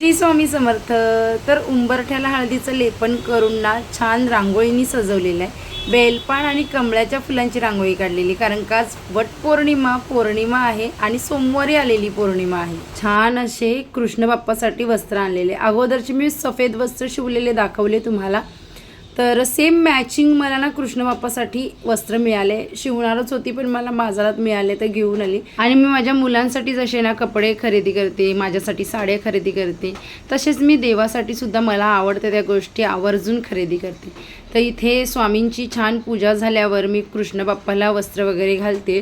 श्री स्वामी समर्थ. तर उंबरठ्याला हळदीचं लेपन करून ना छान रांगोळीनी सजवलेलं आहे. बेलपान आणि कमळाच्या फुलांची रांगोळी काढलेली, कारण का आज पौर्णिमा आहे आणि सोमवारी आलेली पौर्णिमा आहे. छान असे कृष्ण बाप्पासाठी वस्त्र आणलेले. अगोदरचे मी सफेद वस्त्र शिवलेले दाखवले तुम्हाला. तर सेम मॅचिंग मला ना कृष्ण बाप्पासाठी वस्त्र मिळाले. शिवणारच होती पण मला बाजारात मिळाले तर घेऊन आली. आणि मी माझ्या मुलांसाठी जसे ना कपडे खरेदी करते, माझ्यासाठी साड्या खरेदी करते, तसेच मी देवासाठी सुद्धा मला आवडते त्या गोष्टी आवर्जून खरेदी करते. तर इथे स्वामींची छान पूजा झाल्यावर मी कृष्ण बाप्पाला वस्त्र वगैरे घालते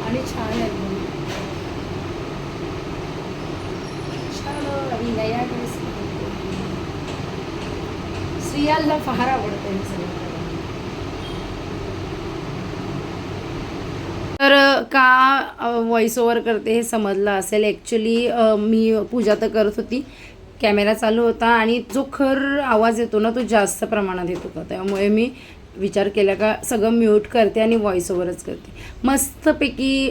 आणि छान आहे. स्त्रियांना फार आवडतं हे सगळं. तर का व्हॉइस ओव्हर करते हे समजलं असेल. ॲक्च्युली मी पूजा तर करत होती, कॅमेरा चालू होता आणि जो खर आवाज येतो ना तो जास्त प्रमाणात येत होता. त्यामुळे मी विचार केला का सगळं म्यूट करते आणि व्हॉइस ओव्हरच करते. मस्तपैकी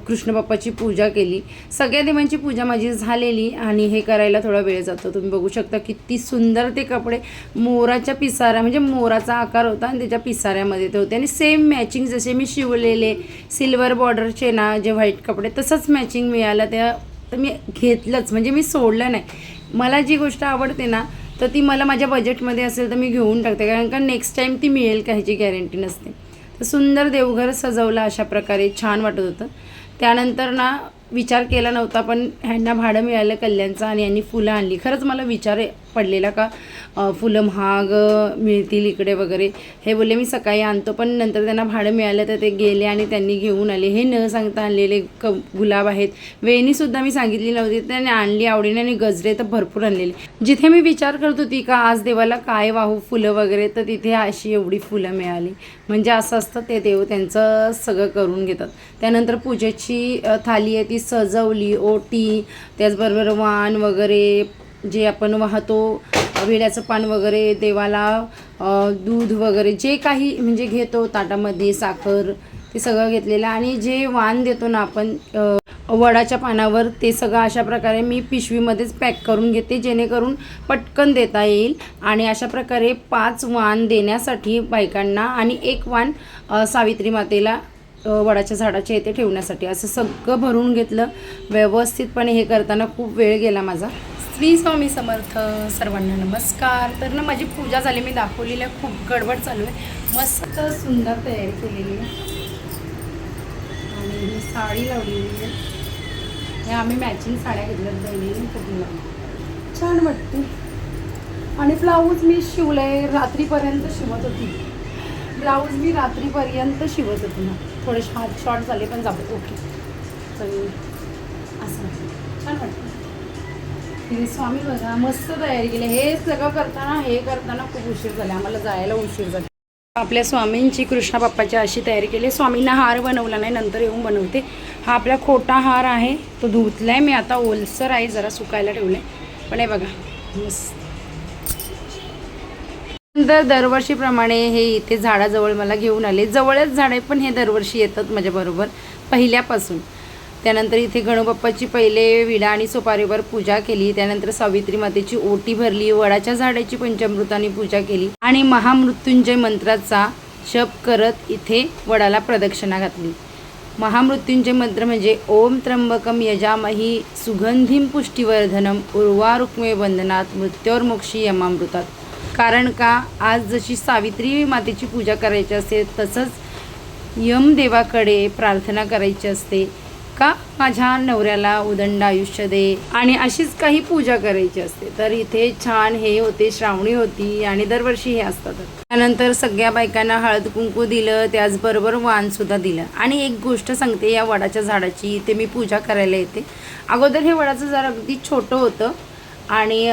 कृष्ण बाप्पाची पूजा केली. सगळ्या देवांची पूजा माझी झालेली आणि हे करायला थोडा वेळ जातो. तुम्ही बघू शकता किती सुंदर ते कपडे, मोराच्या पिसाऱ्या, म्हणजे मोराचा आकार होता आणि त्याच्या पिसाऱ्यामध्ये ते होते आणि सेम मॅचिंग जसे मी शिवलेले सिल्वर बॉर्डरचे ना जे व्हाईट कपडे तसंच मॅचिंग मिळालं. त्या तर मी घेतलंच, म्हणजे मी सोडलं नाही. मला जी गोष्ट आवडते ना तर ती मला माझ्या बजेटमध्ये असेल तर मी घेऊन टाकते, कारण का नेक्स्ट टाईम ती मिळेल का ह्याची गॅरंटी नसते. तर सुंदर देवघर सजवलं अशा प्रकारे, छान वाटत होतं. त्यानंतर ना विचार केला नव्हता पण ह्यांना भाडं मिळालं कल्याणचं आणि यांनी फुलं आणली. खरंच मला विचार पडलेला का फुलं महाग मिळतील इकडे वगैरे. हे बोलले मी सकाळी आणतो, पण नंतर त्यांना भाडं मिळालं तर ते गेले आणि त्यांनी घेऊन आले. हे न सांगता आणलेले गुलाब आहेत. वेणीसुद्धा मी सांगितली नव्हती, त्याने आणली आवडीने आणि गजरे तर भरपूर आणलेले. जिथे मी विचार करत होती का आज देवाला काय वाहू फुलं वगैरे, तर तिथे अशी एवढी फुलं मिळाली. म्हणजे असं असतं, ते देव त्यांचं सगळं करून घेतात. त्यानंतर पूजेची थाली आहे ती सजवली, ओटी, त्याचबरोबर वाण वगैरे जे आपण वाहतो, विड्याचं पान वगैरे, देवाला दूध वगैरे जे काही म्हणजे घेतो ताटामध्ये, साखर, ते सगळं घेतलेलं. आणि जे वाण देतो ना आपण वडाच्या पानावर, ते सगळं अशा प्रकारे मी पिशवीमध्येच पॅक करून घेते जेणेकरून पटकन देता येईल. आणि अशा प्रकारे 5 वाण देण्यासाठी बायकांना आणि 1 वाण सावित्री मातेला वडाच्या झाडाच्या इथे ठेवण्यासाठी, असं सगळं भरून घेतलं व्यवस्थितपणे. हे करताना खूप वेळ गेला माझा. श्री स्वामी समर्थ. सर्वांना नमस्कार. तर ना माझी पूजा झाली, मी दाखवलेली आहे. खूप गडबड चालू आहे. मस्त सुंदर तयारी केलेली आहे आणि ही साडी लावलेली आहे. हे आम्ही मॅचिंग साड्या घेतल्या जाईल, खूप छान वाटते. आणि ब्लाऊज मी शिवलंय, रात्रीपर्यंत शिवत होती. ब्लाऊज मी रात्रीपर्यंत शिवत होती ना. थोडे हात शॉर्ट झाले पण जाऊ ओके. तर असं छान वाटतं. हे स्वामी बघा मस्त तयारी केली. हे सगळं करताना खूप उशीर झाला, आम्हाला जायला उशीर झाला. आपल्या स्वामींची कृष्णा बाप्पाची अशी तयारी केली. स्वामींना हार बनवला नाही, नंतर येऊन बनवते. हा आपला खोटा हार आहे, तो धुतलाय मी आता. ओलसर आहे, जरा सुकायला ठेवलाय. पण हे बघा मस्त. नंतर दरवर्षीप्रमाणे हे इथे झाडाजवळ मला घेऊन आले. जवळच झाड आहे पण हे दरवर्षी येतात माझ्याबरोबर पहिल्यापासून. त्यानंतर इथे गणोबाप्पाची पहिले विडा आणि सुपारीवर पूजा केली. त्यानंतर सावित्री मातेची ओटी भरली, वडाच्या झाडाची पंचामृताने पूजा केली आणि महामृत्युंजय मंत्राचा जप करत इथे वडाला प्रदक्षिणा घातली. महामृत्युंजय मंत्र म्हणजे ओम त्र्यंबकम यजामही सुगंधिम पुष्टिवर्धनम उर्वारुक्मे वंदनात मृत्योर्मोक्षी यमामृतात. कारण का आज जशी सावित्री मातेची पूजा करायची असते तसंच यमदेवाकडे प्रार्थना करायची असते का माझ्या नवऱ्याला उदंड आयुष्य दे, आणि अशीच काही पूजा करायची असते. तर इथे छान हे होते, श्रावणी होती आणि दरवर्षी हे असतात. त्यानंतर सगळ्या बायकांना हळद कुंकू दिलं, त्याचबरोबर वाणसुद्धा दिलं. आणि एक गोष्ट सांगते या वडाच्या झाडाची, इथे मी पूजा करायला येते. अगोदर हे वडाचं झाड अगदी छोटं होतं आणि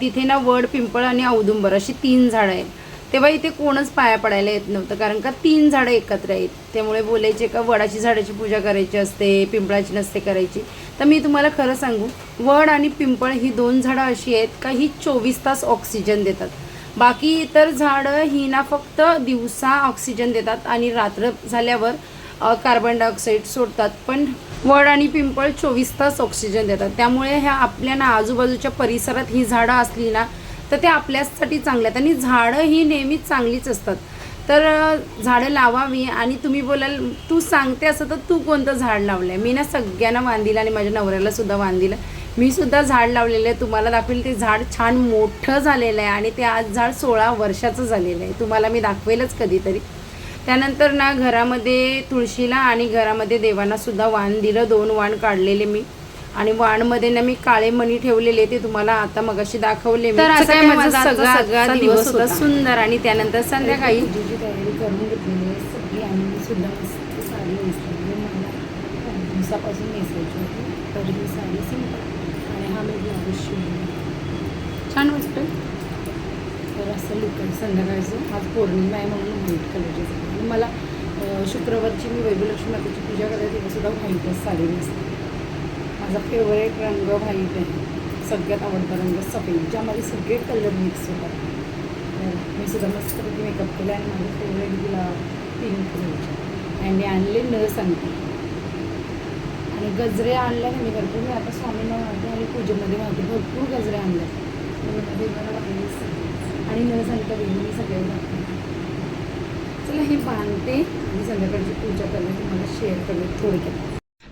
तिथे ना वड, पिंपळ आणि औदुंबर अशी 3 झाडं आहेत. तेव्हा इथे कोणच पाया पडायला येत नव्हतं, कारण का 3 झाडं एकत्र आहेत. त्यामुळे बोलायचे का वडाची झाडाची पूजा करायची असते, पिंपळाची नसते करायची. तर मी तुम्हाला खरं सांगू, वड आणि पिंपळ ही 2 झाडं अशी आहेत का ही 24 तास ऑक्सिजन देतात. बाकी इतर झाडं ही ना फक्त दिवसा ऑक्सिजन देतात आणि रात्र झाल्यावर कार्बन डायऑक्साईड सोडतात, पण वड आणि पिंपळ 24 तास ऑक्सिजन देतात. त्यामुळे ह्या आपल्या ना आजूबाजूच्या परिसरात ही झाडं असली ना तर ते आपल्यासाठी चांगले आहेत. आणि झाडं ही नेहमीच चांगलीच असतात. तर झाडं लावावी. आणि तुम्ही बोलाल तू सांगते असं, तर तू कोणतं झाड लावलं आहे? मी ना सगळ्यांना वाण दिलं आणि माझ्या नवऱ्यालासुद्धा वाण दिलं. मी सुद्धा झाड लावलेलं आहे. तुम्हाला दाखवेल ते झाड छान मोठं झालेलं आहे आणि ते आज झाड 16 वर्षाचं झालेलं आहे. तुम्हाला मी दाखवेलच कधीतरी. त्यानंतर ना घरामध्ये तुळशीला आणि घरामध्ये देवांनासुद्धा वाण दिलं. 2 वाण काढलेले मी. आणि वाणमध्ये ना मी काळे मणी ठेवलेले, ते तुम्हाला आता मगाशी दाखवले. तर असं काय माझा सगळा दिवस होता सुंदर. आणि त्यानंतर संध्याकाळी पूजेची तयारी करून घेतलेली आहे सगळी. आणि मी सुद्धा मस्त साडी नेसलेली. मला दिवसापासून नेसायची होती, तर ही साडी सिंपल आणि हा मी ब्लाऊज शिवला. छान वाटतं. तर असं लुक आहे संध्याकाळचं. आज पौर्णिमा आहे म्हणून व्हाईट कलरची साडी. मला शुक्रवारची मी वैभवलक्ष्मी मातेची पूजा करते तेव्हासुद्धा व्हाईटच साडी नेसते. माझा फेवरेट रंग व्हाईट आहे. सगळ्यात आवडता रंग सफेद, ज्यामध्ये सगळे कलर मिक्स होतात. मी सुद्धा मस्तपैकी मेकअप केला आणि माझं फेवरेट गुलाब पिंक कलरचे. आणि मी आणले न सांगते. आणि गजरे आणले ना मी भरपूर. मी आता स्वामींना वाहते आणि पूजेमध्ये वाहते. भरपूर गजरे आणले आणि न सांगता मी सगळे दाखवते. चला हे बांधते आणि संध्याकाळची पूजा करणे तुम्हाला शेअर करते थोडक्यात.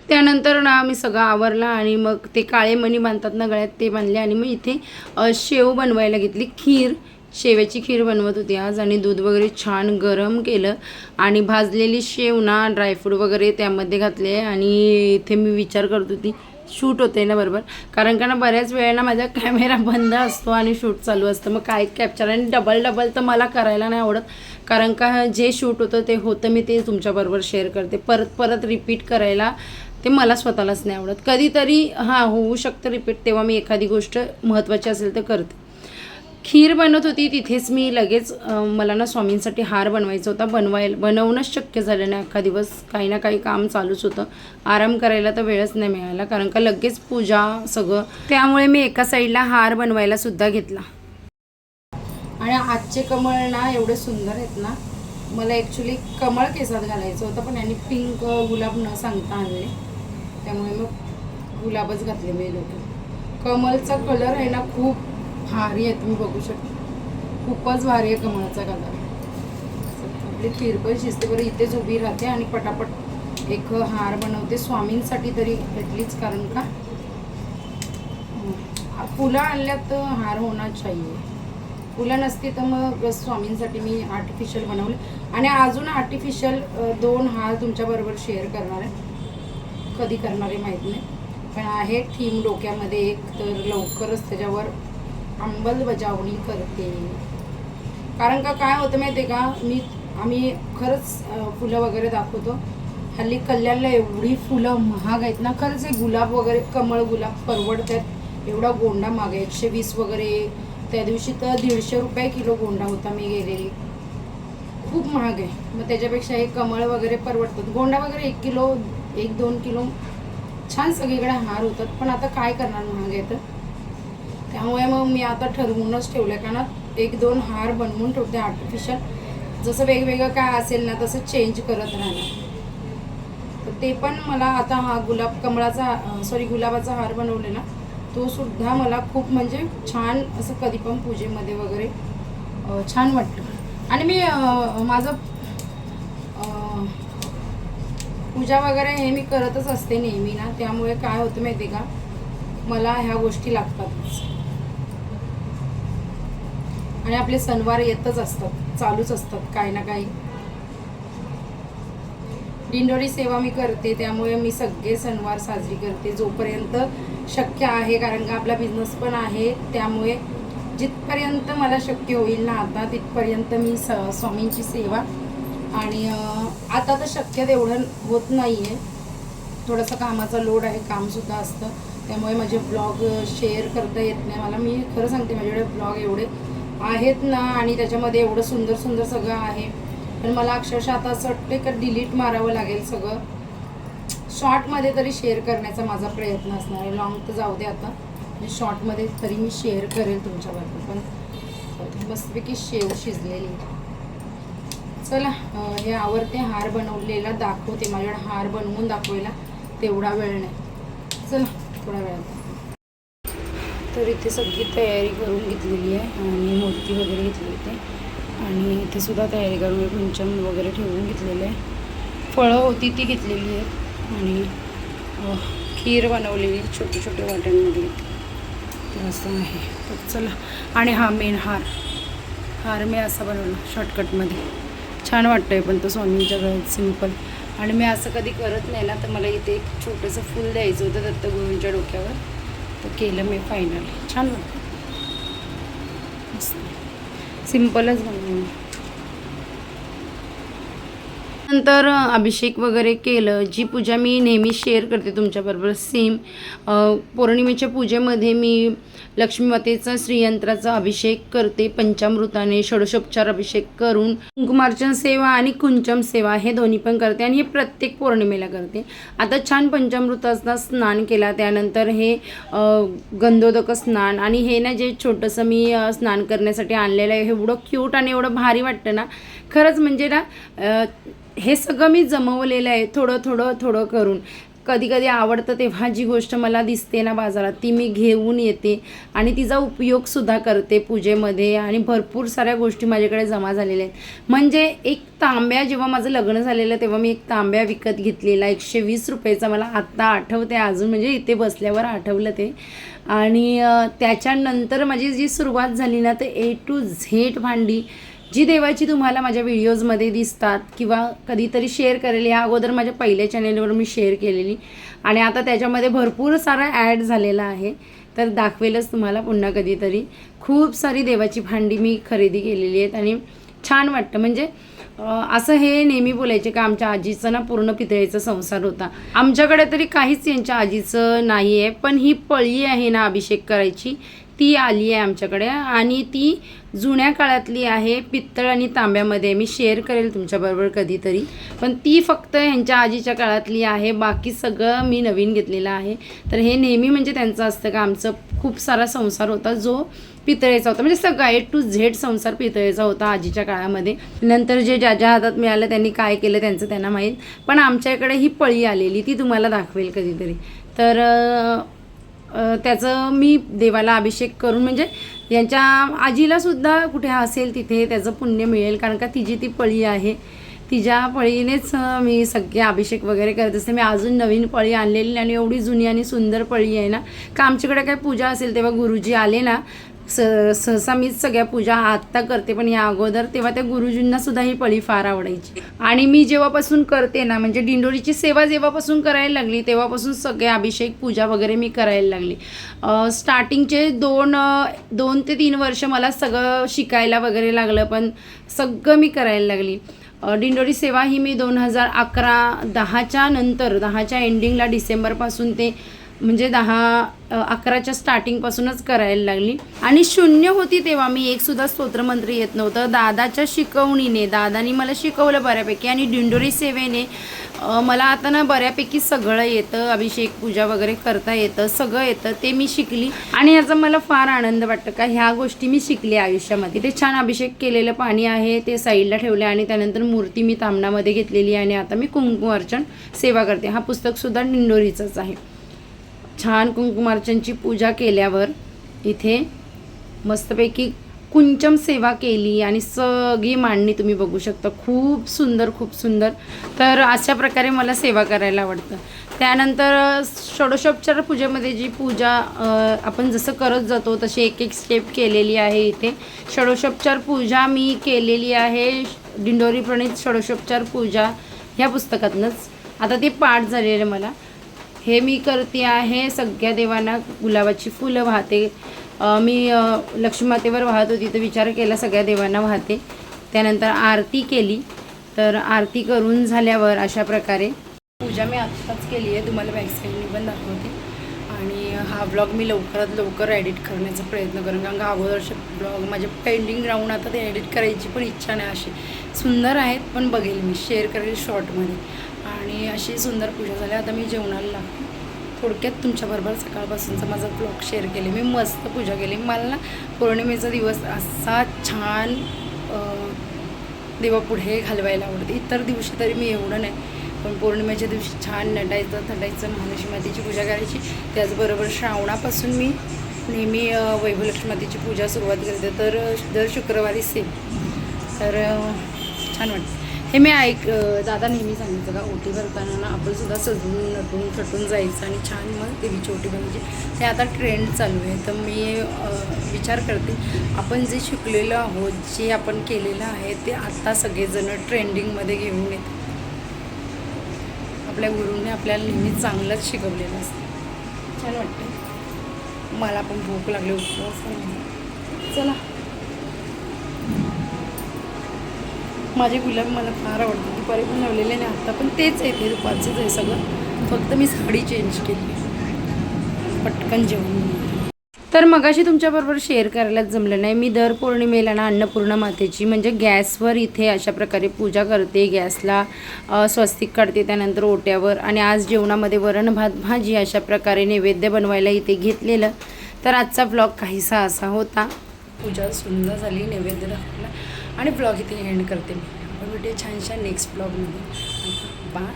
त्यानंतर ना मी सगळं आवरलं आणि मग ते काळे मणी बांधतात ना गळ्यात, ते बांधले. आणि मग इथे शेव बनवायला घेतली. खीर, शेव्याची खीर बनवत होती आज. आणि दूध वगैरे छान गरम केलं आणि भाजलेली शेव ना ड्रायफ्रूट वगैरे त्यामध्ये घातले. आणि इथे मी विचार करत होती शूट होते ना बरोबर, कारण का ना बऱ्याच वेळेला माझा कॅमेरा बंद असतो आणि शूट चालू असतं. मग काय कॅप्चर आणि डबल तर मला करायला नाही आवडत, कारण का जे शूट होतं ते होतं, मी ते तुमच्याबरोबर शेअर करते. परत रिपीट करायला ते मला स्वतःलाच नाही आवडत. कधीतरी होऊ शकतं रिपीट, तेव्हा मी एखादी गोष्ट महत्त्वाची असेल तर करते. खीर बनवत होती तिथेच मी लगेच मला ना स्वामींसाठी हार बनवायचा होता. बनवणंच शक्य झालं नाही. अख्खा दिवस काही ना काही काम चालूच होतं. आराम करायला तर वेळच नाही मिळाला, कारण का लगेच पूजा सगळं. त्यामुळे मी एका साईडला हार बनवायला सुद्धा घेतला. आणि आजचे कमळ ना एवढे सुंदर आहेत ना. मला ॲक्च्युली कमळ केसात घालायचं होतं, पण यांनी पिंक गुलाब न सांगता आणले, त्यामुळे मग गुलाबच घातले मी डोक्यात. कमळचा कलर आहे ना खूप भारी आहे, तुम्ही बघू शकता. खूपच भारी आहे कमळाचा कलर. आपली खीर पण शिजते बरं. इथेच उभी राहते आणि पटापट एक हार बनवते स्वामींसाठी तरी घेतलीच, कारण का फुलं आणल्यात तर हार होणार चाहिए. फुलं नसती तर मग स्वामींसाठी मी आर्टिफिशियल बनवले. आणि अजून आर्टिफिशियल 2 हार तुमच्याबरोबर शेअर करणार आहे. कधी करणार आहे माहीत नाही, पण आहे थीम डोक्यामध्ये एक. तर लवकरच त्याच्यावर अंमलबजावणी करते. कारण का काय होतं माहिती आहे का, आम्ही खरंच फुलं वगैरे दाखवतो. हल्ली कल्याणला एवढी फुलं महाग आहेत ना. खरंच हे गुलाब वगैरे, कमळ गुलाब परवडतात. एवढा गोंडा महाग आहे, 120 वगैरे. त्या दिवशी तर 150 रुपये किलो गोंडा होता मी गेलेली. खूप महाग आहे. मग त्याच्यापेक्षा हे कमळ वगैरे परवडतात. गोंडा वगैरे 1 किलो 1-2 किलो छान सगळीकडे हार होतात. पण आता काय करणार, महाग आहे तर. त्यामुळे मग मी आता ठरवूनच ठेवलं आहे, कारण 1-2 हार बनवून ठेवते आर्टिफिशियल. जसं वेगवेगळं काय असेल ना तसं चेंज करत राहणार. तर ते पण मला आता हा गुलाबाचा हार बनवलेला तो सुद्धा मला खूप म्हणजे छान असं कधी पण पूजेमध्ये वगैरे छान वाटतं. आणि मी माझं पूजा वगैरे हे मी करतच असते नेहमी ना. त्यामुळे काय होतं माहिती आहे का, मला ह्या गोष्टी लागतातच. आणि आपले सणवार येतच असतात, चालूच असतात काही ना काही. दिंडोरी सेवा मी करते, त्यामुळे मी सगळे सणवार साजरी करते जोपर्यंत शक्य आहे. कारण का आपला बिझनेस पण आहे, त्यामुळे जिथपर्यंत मला शक्य होईल ना आता तिथपर्यंत मी स्वामींची सेवा. आणि आता तर शक्य तेवढं होत नाही आहे. थोडासा कामाचा लोड आहे, कामसुद्धा असतं, त्यामुळे माझे ब्लॉग शेअर करता येत नाही मला. मी खरं सांगते माझ्याकडे ब्लॉग एवढे आहेत ना, आणि त्याच्यामध्ये एवढं सुंदर सुंदर सगळं आहे. पण मला अक्षरशः आता असं वाटतं की डिलीट मारावं लागेल सगळं. शॉर्टमध्ये तरी शेअर करण्याचा माझा प्रयत्न असणार आहे. लॉंग तर जाऊ दे आता, म्हणजे शॉर्टमध्ये तरी मी शेअर करेल तुमच्याबरोबर. पण मस्तपैकी शेव शिजलेली. चला हे आवडते हार बनवलेला दाखवते. माझ्याकडे हार बनवून दाखवायला तेवढा वेळ नाही. चला थोडा वेळ. तर इथे सगळी तयारी करून घेतलेली आहे आणि मूर्ती वगैरे घेतली होती आणि इथे सुद्धा तयारी करून पंचम वगैरे ठेवून घेतलेले आहे. फळं होती ती घेतलेली आहेत आणि खीर बनवलेली छोटे छोटे वाट्यांमध्ये. तर असं आहे. तर चला. आणि हा मेन हार मी असा बनवला शॉर्टकटमध्ये. छान वाटतं आहे पण तो स्वामींच्या गळ्यात सिम्पल. आणि मी असं कधी करत नाही ना, तर मला इथे एक छोटंसं फूल द्यायचं होतं दत्तगुरूंच्या डोक्यावर. तर केलं मी फायनली. छान वाटतं. मस्त सिम्पलच बनवलं. नंतर अभिषेक वगैरे केलं. जी पूजा मी नेहमी शेअर करते तुमच्याबरोबर सेम पौर्णिमेच्या पूजेमध्ये मी लक्ष्मी मातेचा श्रीयंत्राचा अभिषेक करते पंचामृताने. षोडशोपचार अभिषेक करून कुंकुमार्चन सेवा आणि कुंचम सेवा हे दोन्ही पण करते आणि हे प्रत्येक पौर्णिमेला करते. आता छान पंचामृताचा स्नान केला, त्यानंतर हे गंधोदक स्नान आणि हे ना जे छोटंसं मी स्नान करण्यासाठी आणलेलं आहे, एवढं क्यूट आणि एवढं भारी वाटतं ना खरंच. म्हणजे ना हे सगळं मी जमवलेलं आहे थोडं थोडं थोडं करून. कधी कधी आवडतं तेव्हा जी गोष्ट मला दिसते ना बाजारात ती मी घेऊन येते आणि तिचा उपयोगसुद्धा करते पूजेमध्ये. आणि भरपूर साऱ्या गोष्टी माझ्याकडे जमा झालेल्या आहेत. म्हणजे एक तांब्या, जेव्हा माझं लग्न झालेलं तेव्हा मी एक तांब्या विकत घेतलेला 120 रुपयाचा. मला आत्ता आठवते अजून, म्हणजे इथे बसल्यावर आठवलं ते. आणि त्याच्यानंतर माझी जी सुरुवात झाली ना, तर A to Z भांडी जी देवाची तुम्हाला माझ्या व्हिडिओजमध्ये दिसतात किंवा कधीतरी शेअर करेल. या अगोदर माझ्या पहिल्या चॅनेलवर मी शेअर केलेली आणि आता त्याच्यामध्ये भरपूर सारा ॲड झालेला आहे. तर दाखवेलच तुम्हाला पुन्हा कधीतरी. खूप सारी देवाची भांडी मी खरेदी केलेली आहेत आणि छान वाटतं. म्हणजे असं हे नेहमी बोलायचे का आमच्या आजीचं ना पूर्ण पितळेचा संसार होता. आमच्याकडे तरी काहीच यांच्या आजीचं नाही आहे, पण ही पळी आहे ना अभिषेक करायची ती आली आहे आमच्याकडे आणि ती जुन्या काळातली आहे. पित्तळ आणि तांब्यामध्ये. मी शेअर करेल तुमच्याबरोबर कधीतरी, पण ती फक्त ह्यांच्या आजीच्या काळातली आहे. बाकी सगळं मी नवीन घेतलेलं आहे. तर हे नेहमी म्हणजे त्यांचं असतं का आमचं खूप सारा संसार होता जो पितळेचा होता. म्हणजे सगळा A to Z संसार पितळेचा होता आजीच्या काळामध्ये. नंतर जे ज्याच्या हातात मिळालं त्यांनी काय केलं त्यांचं त्यांना माहीत. पण आमच्याकडे ही पळी आलेली ती तुम्हाला दाखवेल कधीतरी. तर त्याचं मी देवाला अभिषेक करून, म्हणजे यांच्या आजीलासुद्धा कुठे असेल तिथे त्याचं पुण्य मिळेल, कारण का तिची ती पळी आहे. तिच्या पळीनेच मी सगळे अभिषेक वगैरे करत असते. मी अजून नवीन पळी आणलेली आणि एवढी जुनी आणि सुंदर पळी आहे ना, का आमच्याकडे काय पूजा असेल तेव्हा गुरुजी आले ना, सहसा मीच सगळ्या पूजा आत्ता करते, पण या अगोदर तेव्हा त्या गुरुजींना सुद्धा ही पळी फार आवडायची. आणि मी जेव्हापासून करते ना, म्हणजे दिंडोरीची सेवा जेव्हापासून करायला लागली तेव्हापासून सगळे अभिषेक पूजा वगैरे मी करायला लागली. स्टार्टिंगचे 2 ते 3 वर्ष मला सगळं शिकायला वगैरे लागलं, पण सगळं मी करायला लागली. दिंडोरी सेवा ही मी 2011-10च्या नंतर 10च्या एंडिंगला डिसेंबरपासून ते म्हणजे 10-11च्या स्टार्टिंगपासूनच करायला लागली. आणि शून्य होती तेव्हा मी एकसुद्धा स्तोत्रमंत्र येत नव्हतं. दादाच्या शिकवणीने दादानी मला शिकवलं बऱ्यापैकी आणि दिंडोरी सेवेने मला आता ना बऱ्यापैकी सगळं येतं. अभिषेक पूजा वगैरे करता येतं, सगळं येतं, ते मी शिकली. आणि याचा मला फार आनंद वाटतं का ह्या गोष्टी मी शिकले आयुष्यामध्ये. ते छान अभिषेक केलेलं पाणी आहे ते साईडला ठेवले आणि त्यानंतर मूर्ती मी तामणामध्ये घेतलेली आणि आता मी कुंकुमार्चन सेवा करते. हा पुस्तकसुद्धा दिंडोरीचंच आहे. छान कुंकुमार्चनची पूजा केल्यावर इथे मस्तपैकी कुंचम सेवा केली आणि सगळी मांडणी तुम्ही बघू शकता. खूप सुंदर, खूप सुंदर. तर अशा प्रकारे मला सेवा करायला आवडतं. त्यानंतर षोडशोपचार पूजेमध्ये जी पूजा आपण जसं करत जातो तशी एक एक स्टेप केलेली आहे. इथे षोडशोपचार पूजा मी केलेली आहे. दिंडोरी प्रणीत षोडशोपचार पूजा ह्या पुस्तकातनंच. आता ते पाठ झालेलं मला. हे मी करते आहे. सगळ्या देवांना गुलाबाची फुलं वाहते. मी लक्ष्मीमातेवर वाहत होती तर विचार केला सगळ्या देवांना वाहते. त्यानंतर आरती केली. तर आरती करून झाल्यावर अशा प्रकारे पूजा मी आत्ताच केली आहे. तुम्हाला बॅकसाईडनी पण दाखवते. आणि हा ब्लॉग मी लवकरात लवकर एडिट करण्याचा प्रयत्न करेन, कारण का अगोदरचे ब्लॉग माझे पेंडिंग राहून आता ते एडिट करायची पण इच्छा नाही. अशी सुंदर आहेत पण बघेल मी, शेअर करेल शॉर्टमध्ये. आणि अशी सुंदर पूजा झाली. आता मी जेवणाला लागते. थोडक्यात तुमच्याबरोबर सकाळपासूनचा माझा ब्लॉग शेअर केले. मी मस्त पूजा केली. मला ना पौर्णिमेचा दिवस असा छान देवापुढे घालवायला आवडते. इतर दिवशी तरी मी एवढं नाही, पण पौर्णिमेच्या दिवशी छान नटायचं थटायचं, महालक्ष्मी मातेची पूजा करायची. त्याचबरोबर श्रावणापासून मी नेहमी वैभवलक्ष्मी मातेची पूजा सुरुवात करते, तर दर शुक्रवारी सेम. तर छान वाटतं हे. मी दादा नेहमी सांगायचं का ओटी भरताना ना आपण सुद्धा सजून नटून थटून जायचं आणि छान मग देवीची ओटी भरायची. ते आता ट्रेंड चालू आहे. तर मी विचार करते आपण जे शिकलेलो आहोत, जे आपण केलेलं आहे ते आत्ता सगळेजणं ट्रेंडिंगमध्ये घेऊन येतात. आपल्या गुरूंनी आपल्याला नेहमी चांगलंच शिकवलेलं असतं. छान वाटतं. मला पण भूक लागली उपवास. चला, माझे गुलाब मला फार आवडते. दुपारी पण लावलेले नाही, आत्ता पण तेच आहे, ते दुपारचंच आहे सगळं. फक्त मी साडी चेंज केली पटकन जेवण. तर मगाशी तुमच्याबरोबर शेअर करायलाच जमलं नाही. मी दर पौर्णिमेला ना अन्नपूर्णा मातेची म्हणजे गॅसवर इथे अशा प्रकारे पूजा करते. गॅसला स्वस्तिक काढते, त्यानंतर ओट्यावर. आणि आज जेवणामध्ये वरण भात भाजी अशा प्रकारे नैवेद्य बनवायला इथे घेतलेलं. तर आजचा ब्लॉग काहीसा असा होता. पूजा सुंदर झाली, नैवेद्य दाखवला आणि ब्लॉग इथे एंड करते मी. आपण भेटूया छानशा नेक्स्ट ब्लॉगमध्ये. बाय.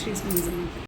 श्री स्वामी.